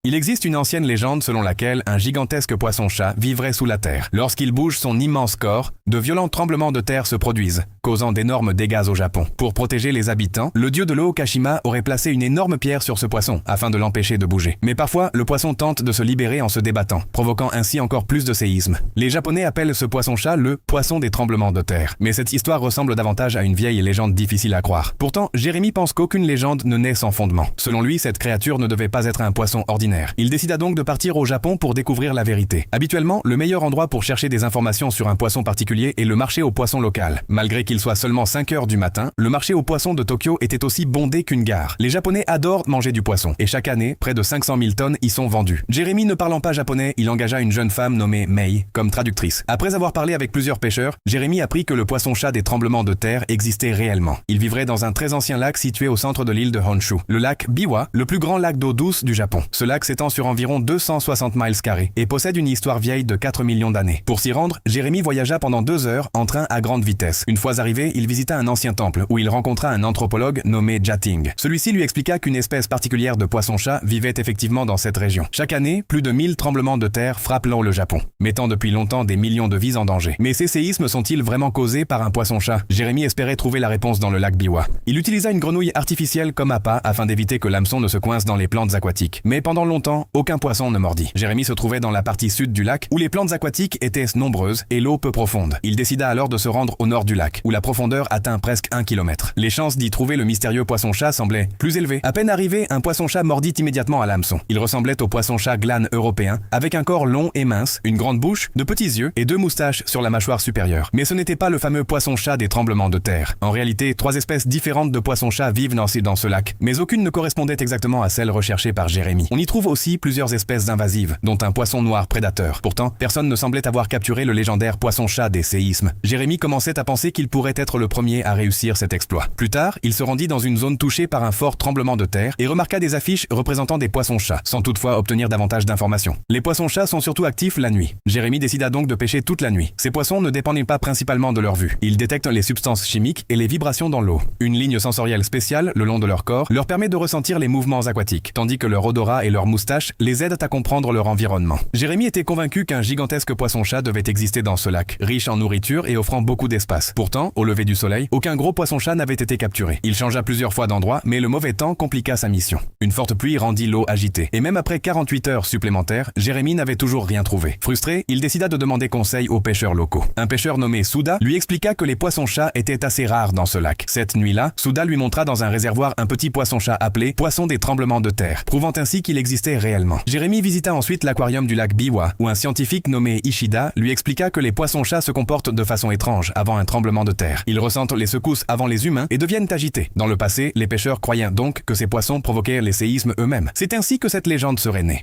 Il existe une ancienne légende selon laquelle un gigantesque poisson-chat vivrait sous la terre. Lorsqu'il bouge son immense corps, de violents tremblements de terre se produisent, causant d'énormes dégâts au Japon. Pour protéger les habitants, le dieu de l'eau Kashima aurait placé une énorme pierre sur ce poisson, afin de l'empêcher de bouger. Mais parfois, le poisson tente de se libérer en se débattant, provoquant ainsi encore plus de séismes. Les Japonais appellent ce poisson-chat le poisson des tremblements de terre. Mais cette histoire ressemble davantage à une vieille légende difficile à croire. Pourtant, Jérémy pense qu'aucune légende ne naît sans fondement. Selon lui, cette créature ne devait pas être un poisson ordinaire. Il décida donc de partir au Japon pour découvrir la vérité. Habituellement, le meilleur endroit pour chercher des informations sur un poisson particulier est le marché aux poissons local. Malgré qu'il soit seulement 5 heures du matin, le marché aux poissons de Tokyo était aussi bondé qu'une gare. Les Japonais adorent manger du poisson, et chaque année, près de 500 000 tonnes y sont vendues. Jérémy ne parlant pas japonais, il engagea une jeune femme nommée Mei comme traductrice. Après avoir parlé avec plusieurs pêcheurs, Jérémy apprit que le poisson-chat des tremblements de terre existait réellement. Il vivrait dans un très ancien lac situé au centre de l'île de Honshu, le lac Biwa, le plus grand lac d'eau douce du Japon. Ce lac s'étend sur environ 260 miles carrés et possède une histoire vieille de 4 millions d'années. Pour s'y rendre, Jérémy voyagea pendant 2 heures en train à grande vitesse. Une fois arrivé, il visita un ancien temple où il rencontra un anthropologue nommé Jating. Celui-ci lui expliqua qu'une espèce particulière de poisson-chat vivait effectivement dans cette région. Chaque année, plus de 1000 tremblements de terre frappent le Japon, mettant depuis longtemps des millions de vies en danger. Mais ces séismes sont-ils vraiment causés par un poisson-chat? Jérémy espérait trouver la réponse dans le lac Biwa. Il utilisa une grenouille artificielle comme appât afin d'éviter que l'hameçon ne se coince dans les plantes aquatiques. Mais pendant longtemps, aucun poisson ne mordit. Jérémy se trouvait dans la partie sud du lac où les plantes aquatiques étaient nombreuses et l'eau peu profonde. Il décida alors de se rendre au nord du lac où la profondeur atteint presque 1 km. Les chances d'y trouver le mystérieux poisson-chat semblaient plus élevées. À peine arrivé, un poisson-chat mordit immédiatement à l'hameçon. Il ressemblait au poisson-chat glane européen avec un corps long et mince, une grande bouche, de petits yeux et 2 moustaches sur la mâchoire supérieure. Mais ce n'était pas le fameux poisson-chat des tremblements de terre. En réalité, 3 espèces différentes de poissons-chats vivent dans ce lac, mais aucune ne correspondait exactement à celle recherchée par Jérémy. On y trouve aussi plusieurs espèces invasives, dont un poisson noir prédateur. Pourtant, personne ne semblait avoir capturé le légendaire poisson-chat des séismes. Jérémy commençait à penser qu'il pourrait être le premier à réussir cet exploit. Plus tard, il se rendit dans une zone touchée par un fort tremblement de terre et remarqua des affiches représentant des poissons-chats, sans toutefois obtenir davantage d'informations. Les poissons-chats sont surtout actifs la nuit. Jérémy décida donc de pêcher toute la nuit. Ces poissons ne dépendent pas principalement de leur vue. Ils détectent les substances chimiques et les vibrations dans l'eau. Une ligne sensorielle spéciale le long de leur corps leur permet de ressentir les mouvements aquatiques, tandis que leur odorat et leur moustache les aident à comprendre leur environnement. Jérémy était convaincu qu'un gigantesque poisson-chat devait exister dans ce lac, riche en nourriture et offrant beaucoup d'espace. Pourtant, au lever du soleil, aucun gros poisson-chat n'avait été capturé. Il changea plusieurs fois d'endroit, mais le mauvais temps compliqua sa mission. Une forte pluie rendit l'eau agitée, et même après 48 heures supplémentaires, Jérémy n'avait toujours rien trouvé. Frustré, il décida de demander conseil aux pêcheurs locaux. Un pêcheur nommé Suda lui expliqua que les poissons-chats étaient assez rares dans ce lac. Cette nuit-là, Suda lui montra dans un réservoir un petit poisson-chat appelé poisson des tremblements de terre, prouvant ainsi qu'il existait réellement. Jérémy visita ensuite l'aquarium du lac Biwa, où un scientifique nommé Ishida lui expliqua que les poissons-chats se comportent de façon étrange avant un tremblement de terre. Ils ressentent les secousses avant les humains et deviennent agités. Dans le passé, les pêcheurs croyaient donc que ces poissons provoquaient les séismes eux-mêmes. C'est ainsi que cette légende serait née.